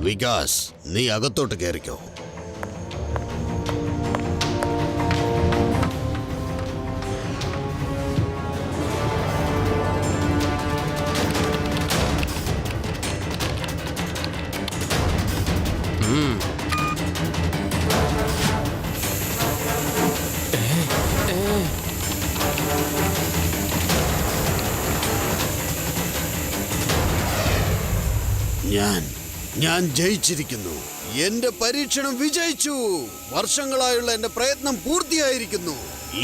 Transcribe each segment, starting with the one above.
വികാസ്, നീ അകത്തോട്ട് കയറിക്കോ. ഞാൻ ജയിച്ചിരിക്കുന്നു. എന്റെ പരീക്ഷണം വിജയിച്ചു. വർഷങ്ങളായുള്ള എന്റെ പ്രയത്നം പൂർത്തിയായിരിക്കുന്നു.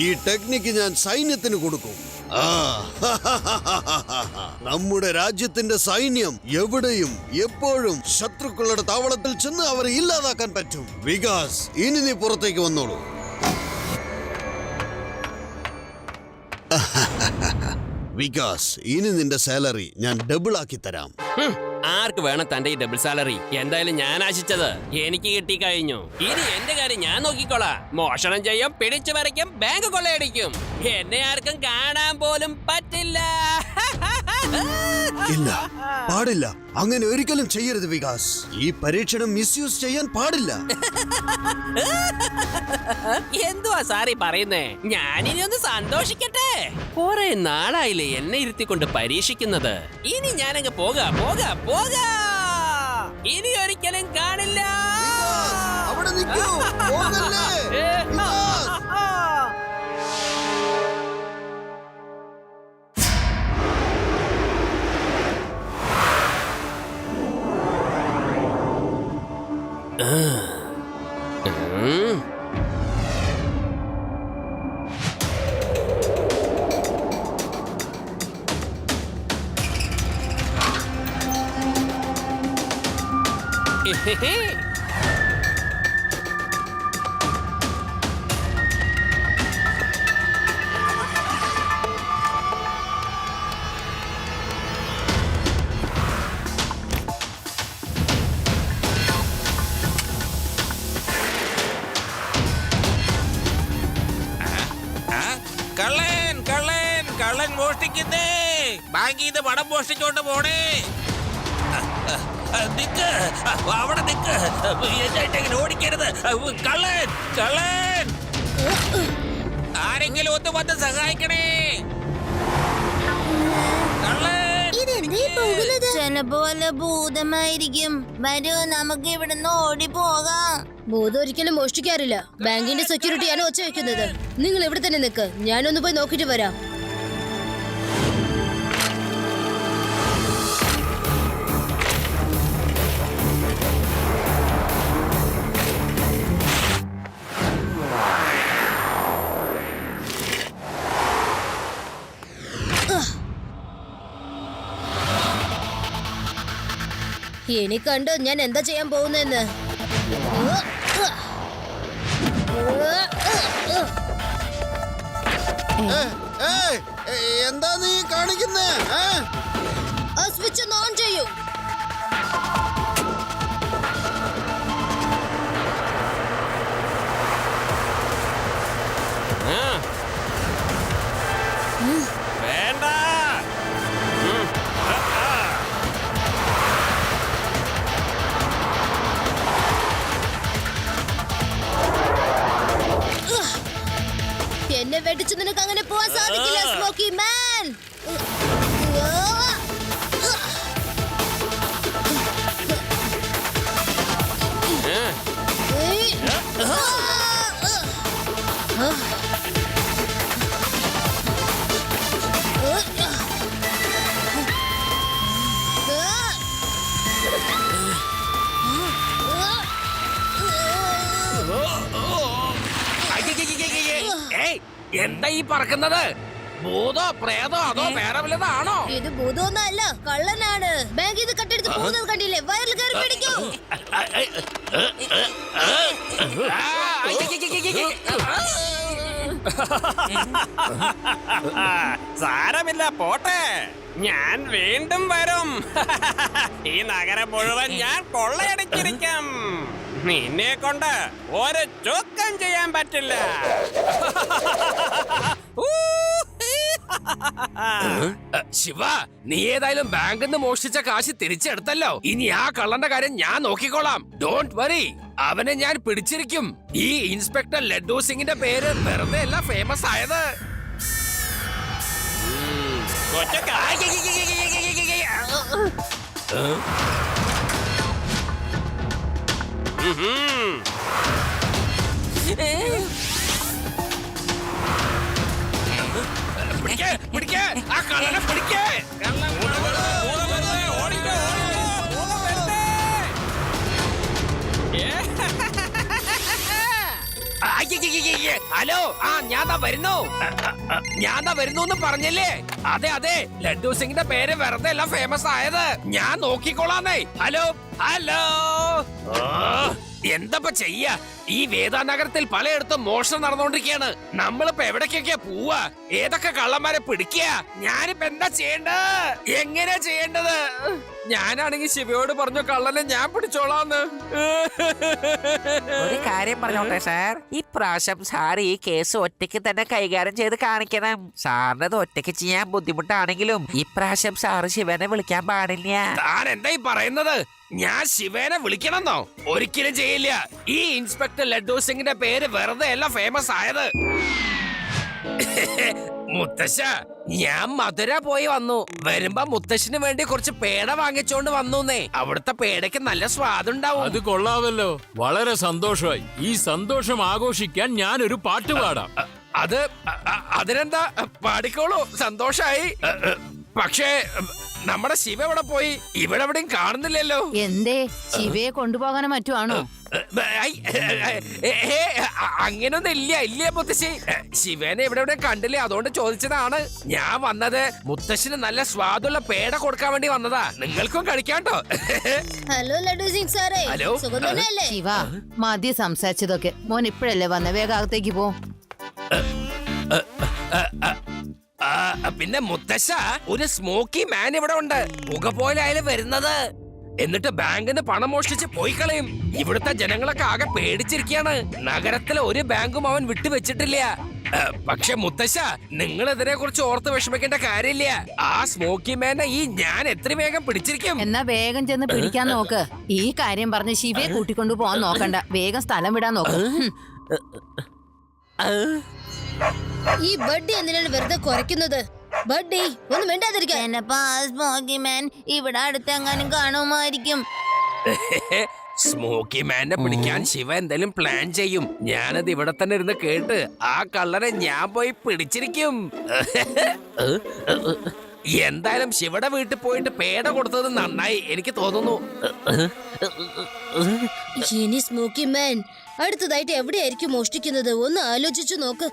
ഈ ടെക്നിക്ക് ഞാൻ സൈന്യത്തിന് കൊടുക്കും. നമ്മുടെ രാജ്യത്തിന്റെ സൈന്യം എവിടെയും എപ്പോഴും ശത്രുക്കളുടെ താവളത്തിൽ ചെന്ന് അവരെ ഇല്ലാതാക്കാൻ പറ്റും. വികാസ്, ഇനി നീ പുറത്തേക്ക് വന്നോളൂ. വികാസ്, ഇനി നിന്റെ സാലറി ഞാൻ ഡബിൾ ആക്കി തരാം. ആർക്ക് വേണം തന്റെ ഈ ഡബിൾ സാലറി? എന്തായാലും ഞാൻ ആശിച്ചത് എനിക്ക് കിട്ടി കഴിഞ്ഞു. ഇനി എന്റെ കാര്യം ഞാൻ നോക്കിക്കോളാം. മോഷണം ചെയ്യും, പിടിച്ചു പറിക്കും, ബാങ്ക് കൊള്ളയടിക്കും. എന്നെ ആർക്കും കാണാൻ പോലും പറ്റില്ല. ഇല്ല, പാടില്ല. അങ്ങനെ ഒരിക്കലും ചെയ്യരുത് വികാസ്. ഈ പരീക്ഷണം മിസ്യൂസ് ചെയ്യാൻ പാടില്ല. എന്തുവാ സാറി പറയുന്നേ? ഞാനിനി ഒന്ന് സന്തോഷിക്കട്ടെ. കുറെ നാളായില്ലേ എന്നെ ഇരുത്തിക്കൊണ്ട് പരീക്ഷിക്കുന്നത്. ഇനി ഞാനങ്ങ് പോകാ. ഇനി ഒരിക്കലും കാണില്ല. അവിടെ നിൽക്കൂ. പോകല്ലേ. കള്ളൻ മോഷ്ടിക്കുന്നേ. ബാങ്കിൽ നിന്ന് പണം മോഷ്ടിച്ചോണ്ട് പോണേ. നിക്ക്, അവിടെ നിക്ക്. എന്നെ ഓടിക്കരുത്. കള്ളൻ. ആരെങ്കിലും ഒന്ന് വന്ന് സഹായിക്കണേ. ചിലപ്പോ വല്ല ഭൂതമായിരിക്കും. വരൂ, നമുക്ക് ഇവിടുന്ന് ഓടി പോകാം. ഭൂതം ഒരിക്കലും മോഷ്ടിക്കാറില്ല. ബാങ്കിന്റെ സെക്യൂരിറ്റിയാണ് ഒച്ച വെക്കുന്നത്. നിങ്ങൾ ഇവിടെ തന്നെ നിൽക്ക്, ഞാനൊന്ന് പോയി നോക്കിട്ട് വരാം. ഇനി കണ്ടോ ഞാൻ എന്താ ചെയ്യാൻ പോകുന്നെന്ന്. എന്താ നീ കാണിക്കുന്നേ? ആ സ്വിച്ച് ഒന്ന് ഓൺ ചെയ്യൂ. വേണ്ട. എന്നെ വെടിച്ചു നിനക്ക് അങ്ങനെ പോവാൻ സാധിക്കില്ല, സ്മോക്കി മാൻ. എന്താ ഈ പറക്കുന്നത്? ഭൂതോ പ്രേതോ അതോ വേറെ വല്ലതാണോ? ഇത് ഭൂതമൊന്നല്ല, കള്ളനാണ്. ബാങ്കിൽ നിന്ന് കട്ടെടുത്ത് പോകുന്നത് കണ്ടില്ലേ? വയറിൽ കയറി പിടിക്കൂ. സാരമില്ല, പോട്ടെ. ഞാൻ വീണ്ടും വരും. ഈ നഗരം മുഴുവൻ ഞാൻ കൊള്ളയടിച്ചിരിക്കും. നിന്നെ കൊണ്ട് ഒരു ചുക്കം ചെയ്യാൻ പറ്റില്ല. ശിവ, നീ ഏതായാലും ബാങ്കിൽ നിന്ന് മോഷ്ടിച്ച കാശ് തിരിച്ചെടുത്തല്ലോ. ഇനി ആ കള്ളന്റെ കാര്യം ഞാൻ നോക്കിക്കോളാം. ഡോണ്ട് വറി, അവനെ ഞാൻ പിടിച്ചിരിക്കും. ഈ ഇൻസ്പെക്ടർ ലഡ്ഡു സിംഗിന്റെ പേര് വെറുതെ അല്ല ഫേമസ് ആയത്. പിടിക്കേ, ആ കള്ളനെ പിടിക്കേ. ഹലോ, ആ ഞാൻ വരുന്നു എന്ന് പറഞ്ഞല്ലേ? അതെ അതെ, ലഡ്ഡു സിംഗിന്റെ പേര് വെറുതെ അല്ല ഫേമസ് ആയത്. ഞാൻ നോക്കിക്കോളാന്നേ. ഹലോ ഹലോ, എന്തപ്പ ചെയ്യ? ഈ വേദാനഗരത്തിൽ പലയിടത്തും മോഷണം നടന്നുകൊണ്ടിരിക്കുകയാണ്. നമ്മളിപ്പോ എവിടേക്കൊക്കെ പോവാ? ഏതൊക്കെ കള്ളന്മാരെ പിടിക്കുക? ഞാനിപ്പോ എന്താ ചെയ്യേണ്ടത്? എങ്ങനെ ചെയ്യേണ്ടത്? ഞാനാണെങ്കിൽ ശിവയോട് പറഞ്ഞു കള്ളനെ ഞാൻ പിടിച്ചോളാന്ന്. ഒരു കാര്യം പറഞ്ഞോട്ടെ സാർ, ഇപ്രാവശ്യം സാർ ഈ കേസ് ഒറ്റയ്ക്ക് തന്നെ കൈകാര്യം ചെയ്ത് കാണിക്കണം. സാറിനത് ഒറ്റയ്ക്ക് ചെയ്യാൻ ബുദ്ധിമുട്ടാണെങ്കിലും ഇപ്രാവശ്യം സാറ് ശിവനെ വിളിക്കാൻ പാടില്ല. താൻ എന്തായി പറയുന്നത്? ഞാൻ ശിവനെ വിളിക്കണമെന്നോ? ഒരിക്കലും ചെയ്യില്ല. ഈ ഇൻസ്പെക്ടർ ലഡ്ഡു സിംഗിന്റെ പേര് വെറുതെ അല്ല ഫേമസ് ആയത്. മുത്തശ്ശ, ഞാൻ മധുര പോയി വന്നു. വരുമ്പോ മുത്തശ്ശന് വേണ്ടി കുറച്ച് പേട വാങ്ങിച്ചോണ്ട് വന്നൂന്നേ. അവിടുത്തെ പേടയ്ക്ക് നല്ല സ്വാദുണ്ടാവും. അത് കൊള്ളാമല്ലോ, വളരെ സന്തോഷമായി. ഈ സന്തോഷം ആഘോഷിക്കാൻ ഞാനൊരു പാട്ട് പാടാം. അതിനെന്താ, പാടിക്കോളൂ, സന്തോഷായി. പക്ഷേ നമ്മുടെ ശിവ എവിടെ പോയി? ഇവിടെ എവിടെയും കാണുന്നില്ലല്ലോ. എന്തേ, ശിവയെ കൊണ്ടുപോകാനോ മറ്റുമാണോ? അങ്ങനൊന്നും ഇല്ല മുത്തശ്ശി. ശിവനെ ഇവിടെ എവിടെ കണ്ടില്ലേ, അതുകൊണ്ട് ചോദിച്ചതാണ്. ഞാൻ വന്നത് മുത്തശ്ശിന് നല്ല സ്വാദുള്ള പേട കൊടുക്കാൻ വേണ്ടി വന്നതാ. നിങ്ങൾക്കും കഴിക്കാട്ടോ. ഹലോ ലഡ്ഡു സിംഗ് സാറേ, ഹലോ. സുഖം തന്നെയല്ലേ? ശിവ, മതി സംസാരിച്ചതൊക്കെ. മോൻ ഇപ്പോഴല്ലേ വന്ന, വേഗം അകത്തേക്ക് പോ. പിന്നെ മുത്തശ്ശ, ഒരു സ്മോക്കി മാൻ ഇവിടെ ഉണ്ട്. പുക പോലെ അയാലും വരുന്നത്. എന്നിട്ട് ബാങ്കിൽ നിന്ന് പണം മോഷ്ടിച്ച് പോയി കളയും. ഇവിടുത്തെ ജനങ്ങളൊക്കെ ആകെ പേടിച്ചിരിക്കുകയാണ്. നഗരത്തിലെ ഒരു ബാങ്കും അവൻ വിട്ടുവെച്ചിട്ടില്ല. പക്ഷെ മുത്തശ്ശ, നിങ്ങൾ ഇതിനെ കുറിച്ച് ഓർത്ത് വിഷമിക്കേണ്ട കാര്യമില്ല. ആ സ്മോക്കി മാനെ ഞാൻ എത്ര വേഗം പിടിച്ചിരിക്കും. എന്നാ വേഗം ചെന്ന് പിടിക്കാൻ നോക്ക്. ഈ കാര്യം പറഞ്ഞ് ശിവയെ കൂട്ടിക്കൊണ്ടു പോവാൻ നോക്കണ്ട, വേഗം സ്ഥലം വിടാൻ നോക്ക്. ഈ ബഡ്ഡി എന്തിനാണ് വെറുതെ കുറയ്ക്കുന്നത്? ബഡ്ഡി ഒന്ന് മിണ്ടാതിരിക്കാൻ. സ്മോക്കി മാൻ ഇവിടെ അടുത്തെങ്ങാനും കാണുമായിരിക്കും. സ്മോക്കി മാനെ പിടിക്കാൻ ശിവ എന്തെങ്കിലും പ്ലാൻ ചെയ്യും. ഞാനത് ഇവിടെ തന്നെ ഇരുന്ന് കേട്ട് ആ കള്ളനെ ഞാൻ പോയി പിടിച്ചിരിക്കും. എന്തായാലും ശിവയുടെ വീട്ടിൽ പോയിട്ട് പേട കൊടുത്തത് നന്നായി എനിക്ക് തോന്നുന്നു. ഇനി സ്മോക്കി മാൻ അടുത്തതായിട്ട് എവിടെയായിരിക്കും മോഷ്ടിക്കുന്നത്? ഒന്ന് ആലോചിച്ചു നോക്ക്.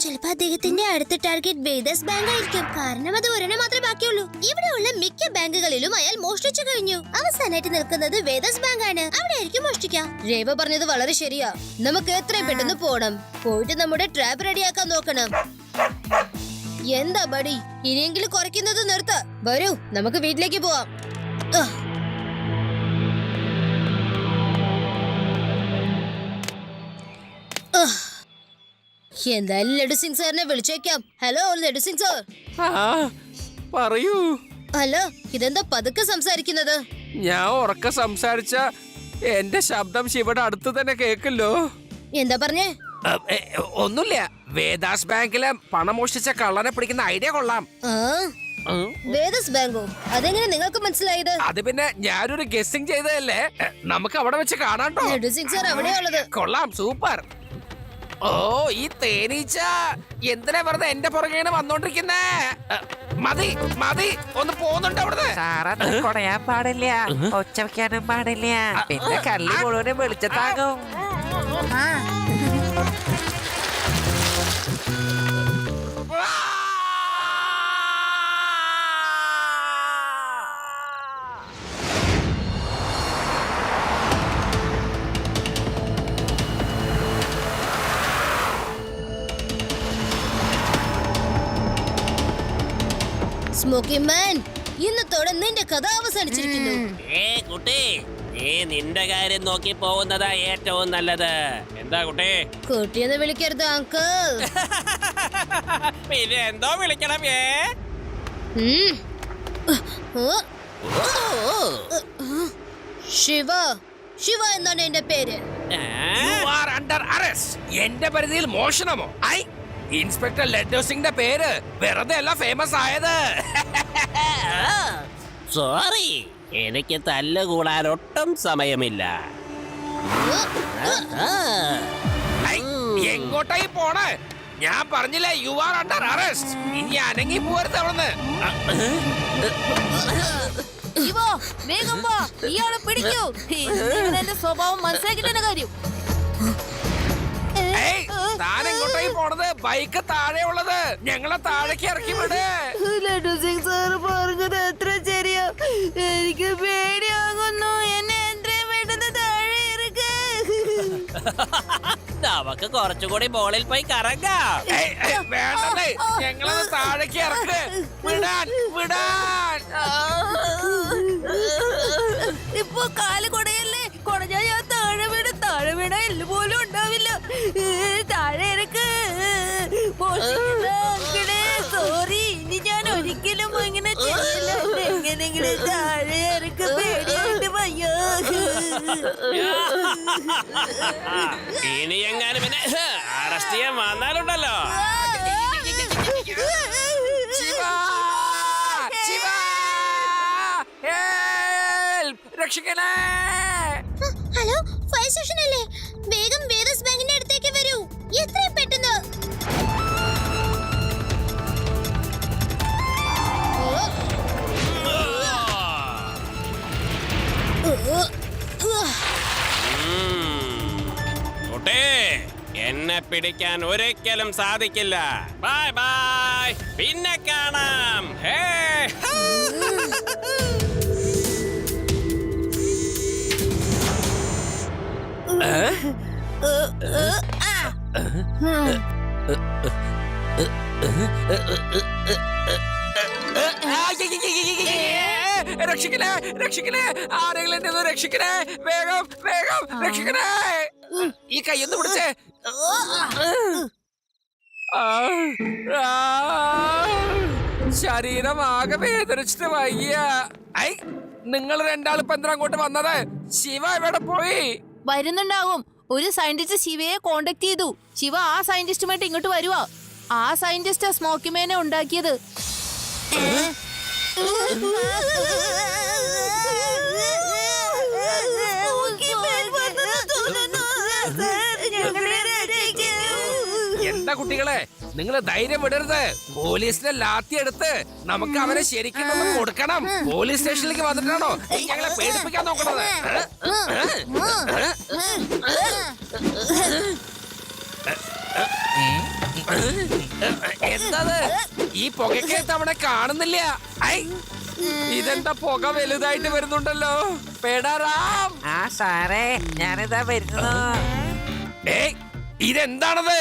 ചിലപ്പോ അദ്ദേഹത്തിന്റെ അടുത്ത ടാർഗറ്റ് വേദസ് ബാങ്ക് ആയിരിക്കും. കാരണം അത് ഒരെണ്ണം മാത്രമേ ബാക്കിയുള്ളൂ. ഇവിടെയുള്ള മിക്ക ബാങ്കുകളിലും അയാൾ മോഷ്ടിച്ചു കഴിഞ്ഞു. അവസാനമായിട്ട് നിൽക്കുന്നത് വേദസ് ബാങ്ക് ആണ്. അവിടെ ആയിരിക്കും മോഷ്ടിക്കാം. രേവ പറഞ്ഞത് വളരെ ശരിയാ. നമുക്ക് എത്രയും പെട്ടെന്ന് പോണം. പോയിട്ട് നമ്മുടെ ട്രാപ്പ് റെഡിയാക്കാൻ നോക്കണം. എന്താ ബഡി, ഇനിയെങ്കിലും കുറയ്ക്കുന്നത് നിർത്ത. വരൂ, നമുക്ക് വീട്ടിലേക്ക് പോവാം. എന്തായാലും ലഡ്ഡു സിംഗ് സാറിനെ വിളിച്ചേക്കാം. Hello laddu Singh sir. പറയൂ. ഹലോ, ഇതെന്താ പതുക്കെ സംസാരിക്കുന്നത്? ഞാൻ ഉറക്കെ സംസാരിച്ച എന്റെ ശബ്ദം ശിവയുടെ അടുത്ത് തന്നെ കേൾക്കല്ലോ. എന്താ പറഞ്ഞേ? ഒന്നുമില്ല. വേദാസ് ബാങ്കിലെ പണം മോഷ്ടിച്ച കള്ളനെ പിടിക്കുന്ന ഐഡിയ കൊള്ളാം. വേദസ് ബാങ്കോ? അതെങ്ങനെ നിങ്ങൾക്ക് മനസ്സിലായത്? അത് പിന്നെ ഞാനൊരു ഗസ്സിംഗ് ചെയ്തതല്ലേ. നമുക്ക് അവിടെ വെച്ച് കാണാട്ടോ. ലഡ്ഡു സിംഗ് സാർ അവിടെയുള്ളത്. കൊള്ളാം, സൂപ്പർ. ഓ, ഈ തേനീച്ച എന്തിനാ വെറുതെ എന്റെ പുറകെയാണ് വന്നോണ്ടിരിക്കുന്നേ? മതി മതി, ഒന്ന് പോകുന്നുണ്ട് അവിടുന്ന്. സാറത് കൊടയാൻ പാടില്ല, ഒച്ച വെക്കാനും പാടില്ല, പിന്നെ കള്ളി മുഴുവനും വെളിച്ചത്താകും. സ്മോക്കി മാൻ, ഇന്നത്തോടെ നിന്റെ കഥ അവസാനിച്ചിരിക്കുന്നു. കുട്ടി, നീ നിന്റെ കാര്യം നോക്കി പോകുന്നതാ ഏറ്റവും നല്ലത്. എന്താ കുട്ടേ? കുട്ടിയെന്ന് വിളിക്കരുത് അങ്കിൾ. പിന്നെ എന്തോ വിളിക്കണം? ശിവ, ശിവ എന്നാണ് എന്റെ പേര്. You are under arrest. എന്റെ പരിധിയിൽ മോഷണമോ? ഇൻസ്പെക്ടർ ലെഡോ സിംഗിന്റെ പേര് വെറുതെ അല്ല ഫേമസ് ആയത്. സോറി, എനിക്ക് തല്ലുകൂടാൻ ഒട്ടും സമയമില്ല. ഐ, എങ്ങോട്ടായി പോണേ? ഞാൻ പറഞ്ഞില്ലേ യു ആർ അണ്ടർ അറസ്റ്റ്. ഇനി അനങ്ങി പോരുത് അവിടുന്ന്. ശിവ, വേഗം വാ, ഇയാളെ പിടിക്കൂ. എന്റെ സ്വഭാവം മനസ്സിലാക്കിട്ടെ കാര്യം. ഏയ്, താൻ എങ്ങോട്ടായി പോണത്? ബൈക്ക് താഴെ ഉള്ളത്, ഞങ്ങളെ താഴേക്ക് ഇറക്കി വിട്. ലഡു സിംഗ് സാറ് പറഞ്ഞത് എത്ര ശരിയാ. എനിക്ക് പേടിയാകുന്നു. എന്നെ എത്രയും പെട്ടെന്ന് താഴെ ഇറക്ക്. നമുക്ക് കുറച്ചുകൂടി ബോളിൽ പോയി കറങ്ങാം. ഏയ്, ഏയ്, വേണ്ടല്ലേ, ഞങ്ങളത് താഴേക്ക് ഇറക്ക്. വിടാൻ, വിടാൻ. ഇപ്പൊ കാല് കൊടയല്ലേ, കൊടഞ്ഞാ ഞാൻ താഴെ വീണ്. താഴെ വീണ എല്ല് പോലും ഉണ്ടാവില്ല. താഴെ ഇറക്ക്. സോറി, ഇനി ഞാൻ ഒരിക്കലും ഇങ്ങനെ ചെയ്യില്ല. എങ്ങനെങ്കിലും താഴെ ഇറക്ക്. പേടിയായിട്ട് വയ്യോ. ഇനി എങ്ങാനും പിന്നെ അറസ്റ്റ് ചെയ്യാൻ വന്നാലുണ്ടല്ലോ. ശിവ, ശിവ, help, രക്ഷിക്കണേ. ഹലോ, ഫയർ സ്റ്റേഷൻ അല്ലേ? വേഗം വേദസ് ബാങ്കിന്റെ അടുത്തേക്ക് വരൂ, എത്രയും പെട്ടെന്ന്. കുട്ടേ, എന്നെ പിടിക്കാൻ ഒരിക്കലും സാധിക്കില്ല. ബൈ ബൈ, പിന്നെ കാണാം. ഹേ, രക്ഷിക്കണേ, രക്ഷിക്കണേ, ആരെങ്കിലും എന്നെ ഒന്ന് രക്ഷിക്കണേ. വേഗം, വേഗം, രക്ഷിക്കണേ. ഈ കയ്യൊന്ന് പിടിച്ചേ. ശരീരം ആകെ വേദനിച്ചിട്ട് വയ്യ. ഐ, നിങ്ങൾ രണ്ടാളിപ്പോ എന്താ അങ്ങോട്ട് വന്നത്? ശിവ എവിടെ പോയി? വരുന്നുണ്ടാവും. ഒരു സയന്റിസ്റ്റ് ശിവയെ കോണ്ടാക്ട് ചെയ്തു. ശിവ ആ സയന്റിസ്റ്റുമായിട്ട് ഇങ്ങോട്ട് വരുവാ. ആ സയന്റിസ്റ്റ് സ്മോക്കിമേനെ ഉണ്ടാക്കിയത്. എന്താ കുട്ടികളെ, നിങ്ങൾ ധൈര്യം വിടരുത്. പോലീസിനെ ലാത്തി എടുത്ത് നമുക്ക് അവനെ ശരിക്കും ഒന്ന് കൊടുക്കണം. പോലീസ് സ്റ്റേഷനിലേക്ക് വന്നിട്ടാണോ ഞങ്ങളെ പേടിപ്പിക്കാൻ നോക്കണത്? എന്തത്? ഈ പുകയ്ക്കകത്ത് അവനെ കാണുന്നില്ല. ഐ, ഇതെന്താ പുക വലുതായിട്ട് വരുന്നുണ്ടല്ലോ? പേടാറാം. ആ സാറേ, ഞാനിതാ വരുന്നു. ഏയ്, ഇതെന്താണത്?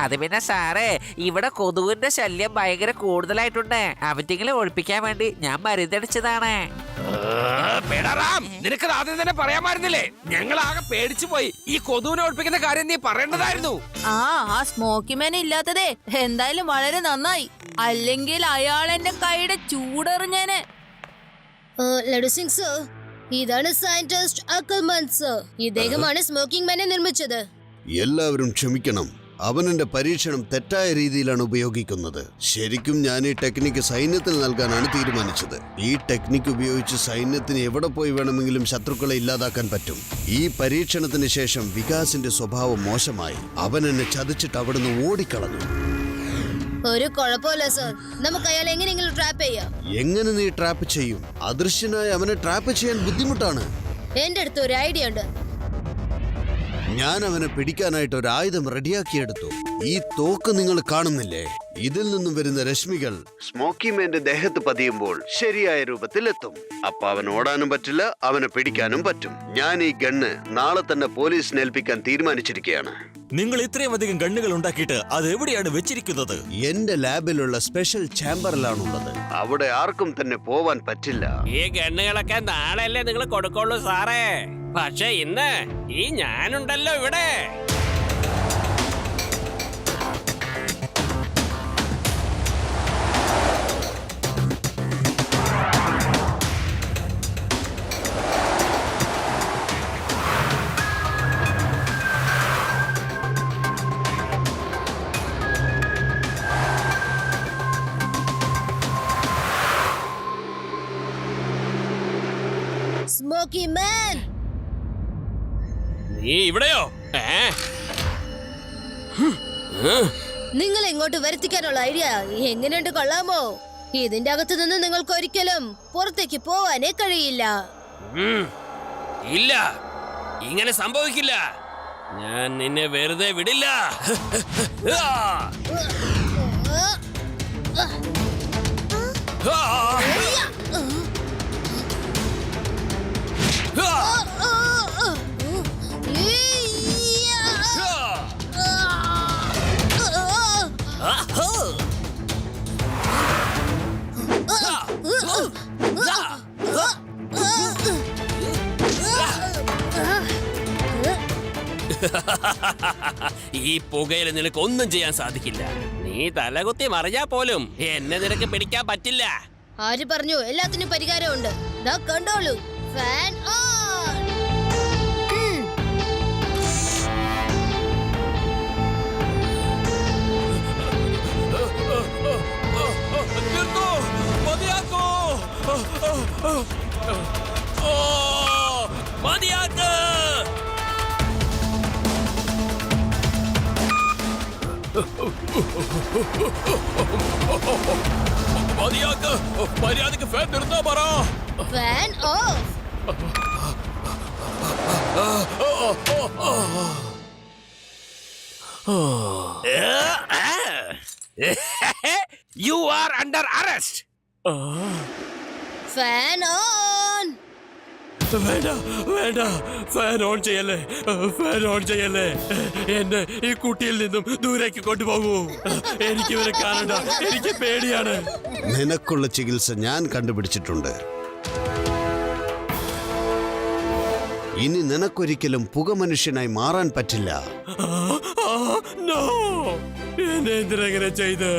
അത് പിന്നെ സാറേ, ഇവിടെ കൊതുകിന്റെ ശല്യം ഭയങ്കര കൂടുതലായിട്ടുണ്ട്. അവറ്റെങ്കിലും ഒഴിപ്പിക്കാൻ വേണ്ടി ഞാൻ മരുന്നടിച്ചതാണ്. പേടാറാം, നിനക്ക് ആദ്യം തന്നെ പറയാമായിരുന്നില്ലേ? ഞങ്ങൾ ആകെ പേടിച്ചു പോയി. ഈ കൊതുവിനെ ഒഴിപ്പിക്കുന്ന കാര്യം നീ പറയേണ്ടതായിരുന്നു. ആ സ്മോക്കിമേൻ ഇല്ലാത്തതേ എന്തായാലും വളരെ നന്നായി. അല്ലെങ്കിൽ അയാൾ എന്റെ കൈയുടെ ചൂടെറിഞ്ഞേനെ. ലഡു സിംഗ് സർ, ഇതാണ് സയന്റിസ്റ്റ് അക്കൽമാൻ സർ. ഇദ്ദേഹമാണ് സ്മോക്കിംഗ് മാനെ നിർമ്മിച്ചത്. എല്ലാവരും ക്ഷമിക്കണം, അവനെന്റെ പരീക്ഷണം തെറ്റായ രീതിയിലാണ് ഉപയോഗിക്കുന്നത്. ശരിക്കും ഞാൻ ഈ ടെക്നിക്ക് സൈന്യത്തിൽ നൽകാനാണ് തീരുമാനിച്ചത്. ഈ ടെക്നിക്ക് ഉപയോഗിച്ച് സൈന്യത്തിന് എവിടെ പോയി വേണമെങ്കിലും ശത്രുക്കളെ ഇല്ലാതാക്കാൻ പറ്റും. ഈ പരീക്ഷണത്തിന് ശേഷം വികാസിന്റെ സ്വഭാവം മോശമായി. അവൻ എന്നെ ചതിച്ചിട്ട് അവിടുന്ന് ഓടിക്കളഞ്ഞു. ഒരു കുഴപ്പമില്ല സർ, നമുക്ക് അയാൾ എങ്ങനെയെങ്കിലും ട്രാപ്പ് ചെയ്യാം. എങ്ങനെ നീ ട്രാപ്പ് ചെയ്യും? അദൃശ്യനായി അവനെ ട്രാപ്പ് ചെയ്യാൻ ബുദ്ധിമുട്ടാണ്. എന്റെ അടുത്ത് ഒരു ഐഡിയ ഉണ്ട്. ഞാൻ അവനെ പിടിക്കാനായിട്ട് ഒരു ആയുധം റെഡിയാക്കിയെടുത്തു. ഈ തോക്ക് നിങ്ങൾ കാണുന്നില്ലേ? ഇതിൽ നിന്നും വരുന്ന രശ്മികൾ സ്മോക്കി മാന്റെ ദേഹത്ത് പതിയുമ്പോൾ ശരിയായ രൂപത്തിലെത്തും. അപ്പൊ അവൻ ഓടാനും പറ്റില്ല, അവനെ പിടിക്കാനും പറ്റും. ഞാൻ ഈ ഗണ്ണ് നാളെ തന്നെ പോലീസിന് ഏൽപ്പിക്കാൻ തീരുമാനിച്ചിരിക്കുകയാണ്. നിങ്ങൾ ഇത്രയും അധികം ഗണ്ണുകൾ ഉണ്ടാക്കിയിട്ട് അത് എവിടെയാണ് വെച്ചിരിക്കുന്നത്? എന്റെ ലാബിലുള്ള സ്പെഷ്യൽ ചാമ്പറിലാണുള്ളത്. അവിടെ ആർക്കും തന്നെ പോവാൻ പറ്റില്ല. ഈ ഗണ്ണുകളൊക്കെ നാളെയല്ലേ നിങ്ങൾ കൊടുക്കുള്ളൂ സാറേ. പക്ഷെ ഇന്ന് ഈ ഞാനുണ്ടല്ലോ ഇവിടെ. സ്മോക്കി മാൻ, നീ ഇവിടെയോ? നിങ്ങൾ ഇങ്ങോട്ട് വരുത്തിക്കാനുള്ള ഐഡിയ എങ്ങനെയുണ്ട്, കൊള്ളാമോ? ഇതിന്റെ അകത്ത് നിന്ന് നിങ്ങൾക്ക് ഒരിക്കലും പുറത്തേക്ക് പോവാനേ കഴിയില്ല. ഇല്ല, ഇങ്ങനെ സംഭവിക്കില്ല. ഞാൻ നിന്നെ വെറുതെ വിടില്ല. ഈ പുകയിൽ നിനക്ക് ഒന്നും ചെയ്യാൻ സാധിക്കില്ല. നീ തലകുത്തി മറിഞ്ഞാ പോലും എന്നെ നിനക്ക് പിടിക്കാൻ പറ്റില്ല. ആര് പറഞ്ഞു? എല്ലാത്തിനും പരിഹാരമുണ്ട്. ദാ കണ്ടോളൂ, ഫാൻ ഓൺ. മതിയാക്ക്. മതിയാക്ക്. മര്യാദക്ക് ഫാൻ നിർത്താൻ പറ. Fan of. You are under arrest. Fan on. വേണ്ട വേണ്ട, ഫാൻ ഓൺ ചെയ്യല്ലേ, ഫാൻ ഓൺ ചെയ്യല്ലേ. എന്നെ ഈ കുട്ടിയിൽ നിന്നും ദൂരേക്ക് കൊണ്ടുപോകൂ. എനിക്ക് ഇവരെ കാണണ്ട, എനിക്ക് പേടിയാണ്. നിനക്കുള്ള ചികിത്സ ഞാൻ കണ്ടുപിടിച്ചിട്ടുണ്ട്. ഇനി നിനക്കൊരിക്കലും പുക മനുഷ്യനായി മാറാൻ പറ്റില്ല. നോ, എന്നെ എന്തിനെങ്ങനെ ചെയ്ത്?